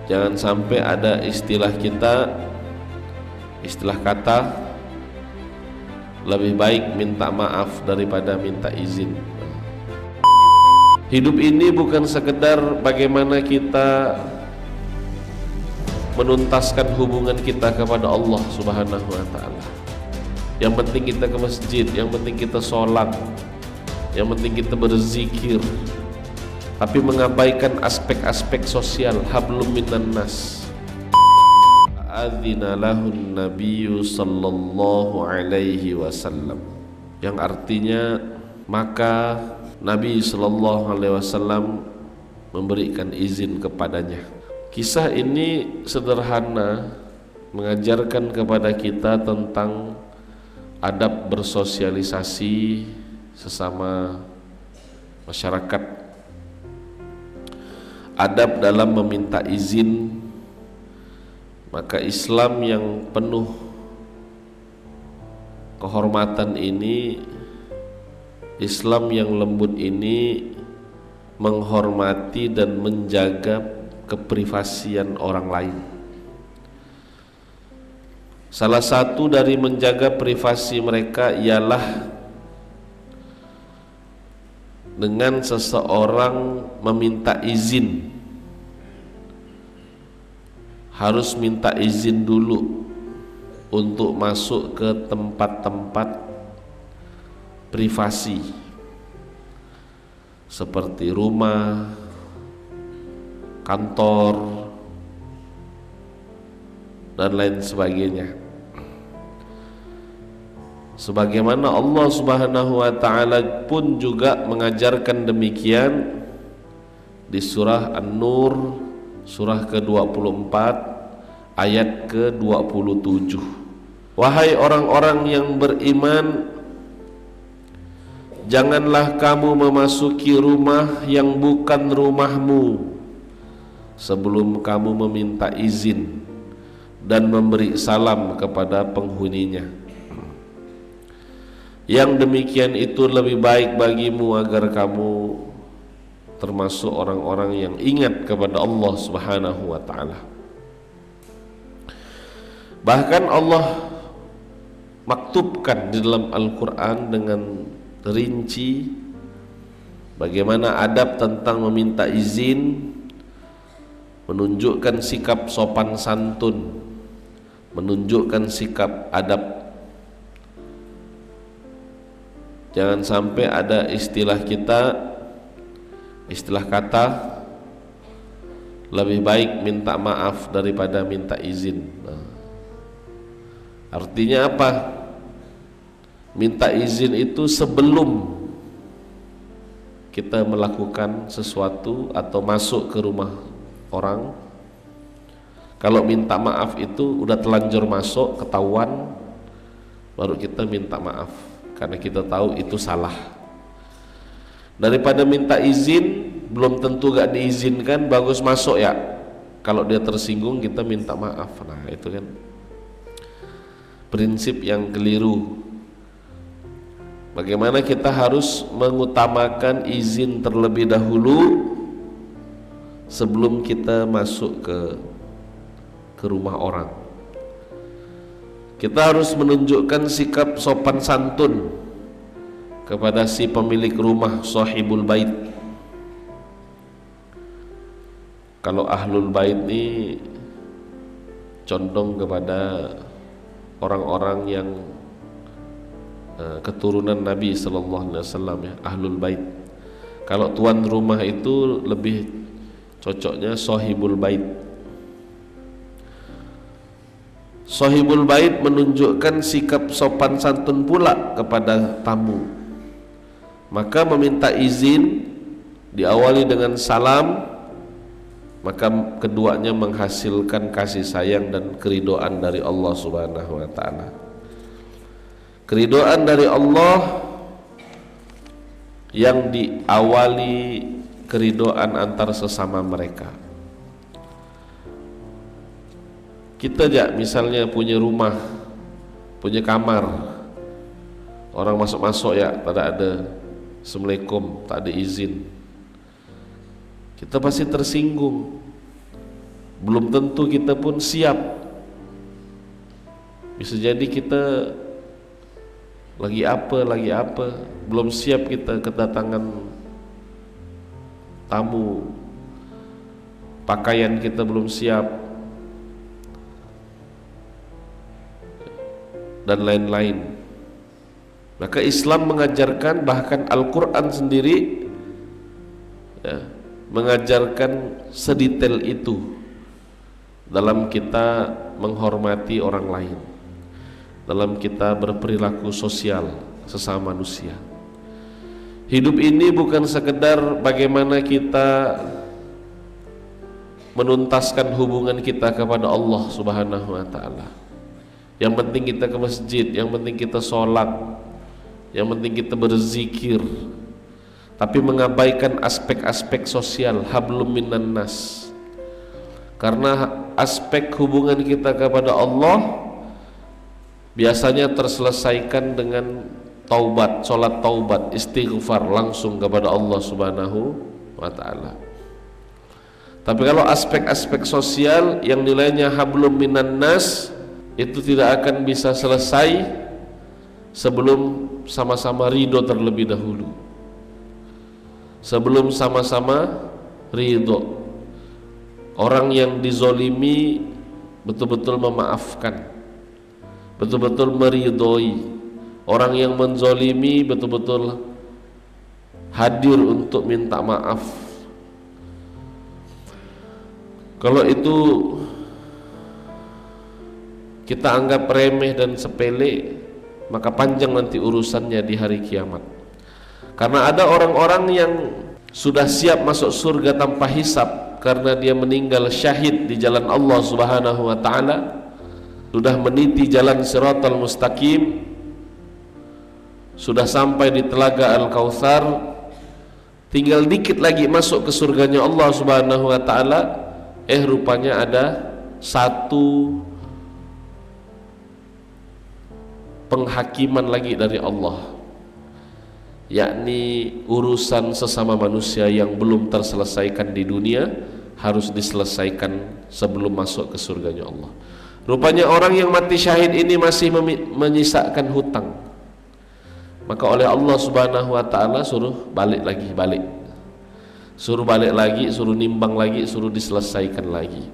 Jangan sampai ada istilah kata lebih baik minta maaf daripada minta izin. Hidup ini bukan sekedar bagaimana kita menuntaskan hubungan kita kepada Allah Subhanahu wa ta'ala. Yang penting kita ke masjid, yang penting kita sholat, yang penting kita berzikir, tapi mengabaikan aspek-aspek sosial. Hablum minan nas. Adzina lahun nabiyyu sallallahu alaihi wasallam, yang artinya maka Nabi sallallahu alaihi wasallam memberikan izin kepadanya. Kisah ini sederhana, mengajarkan kepada kita tentang adab bersosialisasi sesama masyarakat, adab dalam meminta izin. Maka Islam yang penuh kehormatan ini, Islam yang lembut ini menghormati dan menjaga keprivasian orang lain. Salah satu dari menjaga privasi mereka ialah dengan seseorang meminta izin, harus minta izin dulu untuk masuk ke tempat-tempat privasi seperti rumah, kantor, dan lain sebagainya. Sebagaimana Allah Subhanahu wa ta'ala pun juga mengajarkan demikian di surah An-Nur, surah ke-24 ayat ke-27. Wahai orang-orang yang beriman, janganlah kamu memasuki rumah yang bukan rumahmu sebelum kamu meminta izin dan memberi salam kepada penghuninya. Yang demikian itu lebih baik bagimu agar kamu termasuk orang-orang yang ingat kepada Allah Subhanahu wa ta'ala. Bahkan Allah maktubkan di dalam Al-Quran dengan rinci bagaimana adab tentang meminta izin, menunjukkan sikap sopan santun, menunjukkan sikap adab. Jangan sampai ada istilah kata lebih baik minta maaf daripada minta izin. Artinya apa? Minta izin itu sebelum kita melakukan sesuatu atau masuk ke rumah orang. Kalau minta maaf itu udah telanjur masuk, ketahuan, baru kita minta maaf karena kita tahu itu salah. Daripada minta izin belum tentu gak diizinkan, bagus masuk ya. Kalau dia tersinggung kita minta maaf. Nah itu kan prinsip yang keliru. Bagaimana kita harus mengutamakan izin terlebih dahulu sebelum kita masuk ke rumah orang. Kita harus menunjukkan sikap sopan santun kepada si pemilik rumah, sahibul bait. Kalau ahlul bait ini condong kepada orang-orang yang keturunan Nabi sallallahu alaihi wasallam, ya, ahlul bait. Kalau tuan rumah itu lebih cocoknya sahibul bait. Sahibul bait menunjukkan sikap sopan santun pula kepada tamu. Maka meminta izin diawali dengan salam, maka keduanya menghasilkan kasih sayang dan keridhaan dari Allah Subhanahu wa ta'ala. Keridhaan dari Allah yang diawali keridhaan antar sesama mereka. Kita aja misalnya punya rumah, punya kamar, orang masuk-masuk ya, tak ada assalamualaikum, tak ada izin, kita pasti tersinggung. belum tentu kita pun siap. Bisa jadi kita lagi apa, belum siap kita kedatangan tamu, pakaian kita belum siap, dan lain-lain. Maka Islam mengajarkan, bahkan Al-Quran sendiri ya, mengajarkan sedetail itu dalam kita menghormati orang lain, dalam kita berperilaku sosial sesama manusia. Hidup ini bukan sekedar bagaimana kita menuntaskan hubungan kita kepada Allah Subhanahu wa ta'ala. Yang penting kita ke masjid, yang penting kita sholat, yang penting kita berzikir, tapi mengabaikan aspek-aspek sosial, hablum minan nas. Karena aspek hubungan kita kepada Allah biasanya terselesaikan dengan taubat, sholat taubat, istighfar langsung kepada Allah Subhanahu wa ta'ala. Tapi kalau aspek-aspek sosial yang nilainya hablum minan nas, itu tidak akan bisa selesai sebelum sama-sama ridho terlebih dahulu, sebelum sama-sama ridho. Orang yang dizolimi betul-betul memaafkan, betul-betul meridhoi. Orang yang menzolimi betul-betul hadir untuk minta maaf. Kalau itu kita anggap remeh dan sepele, maka panjang nanti urusannya di hari kiamat. Karena ada orang-orang yang sudah siap masuk surga tanpa hisab karena dia meninggal syahid di jalan Allah Subhanahu wa ta'ala, sudah meniti jalan Siratal Mustaqim, sudah sampai di telaga Al-Kautsar, tinggal dikit lagi masuk ke surganya Allah Subhanahu wa ta'ala. Rupanya ada satu penghakiman lagi dari Allah, yakni urusan sesama manusia yang belum terselesaikan di dunia harus diselesaikan sebelum masuk ke surganya Allah. Rupanya orang yang mati syahid ini masih menyisakan hutang, maka oleh Allah Subhanahu wa ta'ala suruh balik lagi, suruh nimbang lagi, suruh diselesaikan lagi.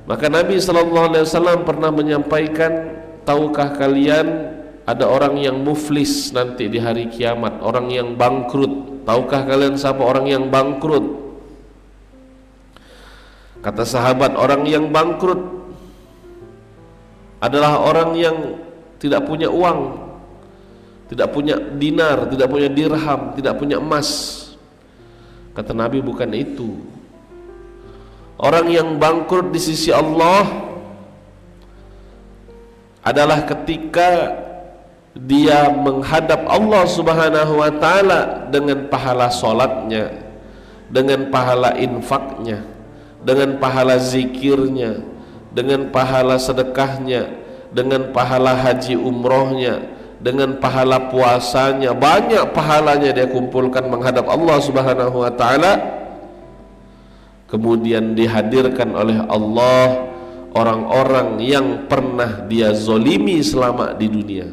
Maka Nabi SAW pernah menyampaikan, tahukah kalian ada orang yang muflis nanti di hari kiamat, orang yang bangkrut. Tahukah kalian siapa orang yang bangkrut? Kata sahabat, orang yang bangkrut adalah orang yang tidak punya uang, tidak punya dinar, tidak punya dirham, tidak punya emas. Kata Nabi, bukan itu. Orang yang bangkrut di sisi Allah adalah ketika dia menghadap Allah Subhanahu wa ta'ala dengan pahala sholatnya, dengan pahala infaknya, dengan pahala zikirnya, dengan pahala sedekahnya, dengan pahala haji umrohnya, dengan pahala puasanya. Banyak pahalanya dia kumpulkan menghadap Allah Subhanahu wa ta'ala. Kemudian dihadirkan oleh Allah orang-orang yang pernah dia zolimi selama di dunia.